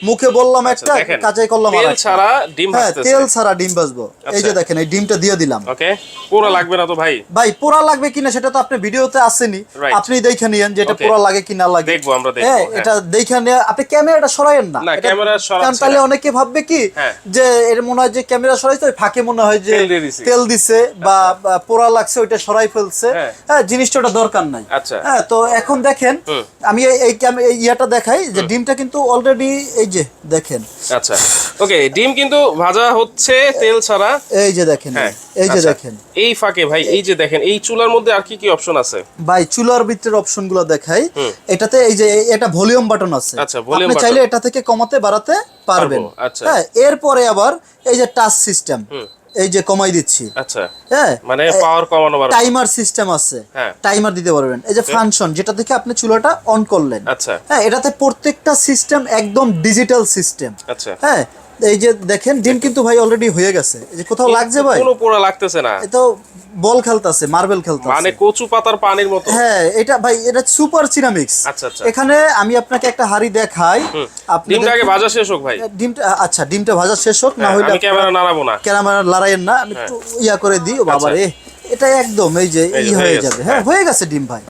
মুখে বললাম একটা, কাঁচাই করলাম আর তেল ছাড়া ডিম ভাজতেছে। তেল ছাড়া ডিম ভাজবো। এই যে দেখেন, এই ডিমটা দিয়ে দিলাম। ওকে, পোড়া লাগবে না তো ভাই? ভাই পোড়া লাগবে কিনা সেটা তো আপনি ভিডিওতে আসেনি, আপনি দেখে নিয়েন যে এটা পোড়া লাগে কি না লাগে। দেখবো, আমরা দেখবো। এটা দেখে নিয়ে আপনি ক্যামেরাটা সরায়েন না, না ক্যামেরা সরাচ্ছি কারণ তাহলে অনেকে ভাববে কি যে এর মনে হয় যে ক্যামেরা সরাইছে, ওই ফাঁকে মনে হয় যে তেল দিছে বা পোড়া লাগছে, ওইটা সরাই ফেলছে। হ্যাঁ, জিনিসটা ওটা দরকার নাই। হ্যাঁ, তো এখন দেখেন আমি এই ইয়াটা দেখাই যে ডিমটা কিন্তু অলরেডি এই যে দেখেন। আচ্ছা, ওকে, ডিম কিন্তু ভাজা হচ্ছে তেল ছাড়া। এই যে দেখেন, এই যে দেখেন। এই ফাঁকে ভাই এই যে দেখেন, এই চুলার মধ্যে আর কি কি অপশন আছে ভাই? চুলার ভিতরের অপশনগুলো দেখাই। এটাতে এই যে এটা ভলিউম বাটন আছে, আচ্ছা, ভলিউম আপনি চাইলে এটা থেকে কমাতে বাড়াতে পারবেন। হ্যাঁ, এরপরে আবার এই যে টাচ সিস্টেম, এই যে কমাই দিচ্ছি। আচ্ছা, হ্যাঁ, মানে পাওয়ার কমানো বাড়ানো। টাইমার সিস্টেম আছে, টাইমার দিতে পারবেন। এই যে ফাংশন, যেটা থেকে আপনি চুলাটা অন করলেন। আচ্ছা, হ্যাঁ, এটাতে প্রত্যেকটা সিস্টেম একদম ডিজিটাল সিস্টেম। আচ্ছা, হ্যাঁ, এই যে দেখেন ডিম কিন্তু ভাই অলরেডি হয়ে গেছে। এই যে কোথাও লাগছে ভাই? কোনো পোড়া লাগতেছে না। এটা বল খেলতেছে, মার্বেল খেলতেছে, মানে কচু পাতার পানির মতো। হ্যাঁ, এটা ভাই এটা সুপার সিরামিক্স। আচ্ছা আচ্ছা, এখানে আমি আপনাকে একটা হাড়ি দেখাই। আপনি ডিমটা আগে ভাজা শেষ হোক ভাই। ডিমটা, আচ্ছা, ডিমটা ভাজা শেষ হোক, না হইলে আমি ক্যামেরা নাড়াবো না, ক্যামেরা লড়াইয়ের না, আমি একটু ইয়া করে দিই। বাবা রে, এটা একদম এই যে হয়ে যাবে। হ্যাঁ, হয়ে গেছে ডিম ভাই।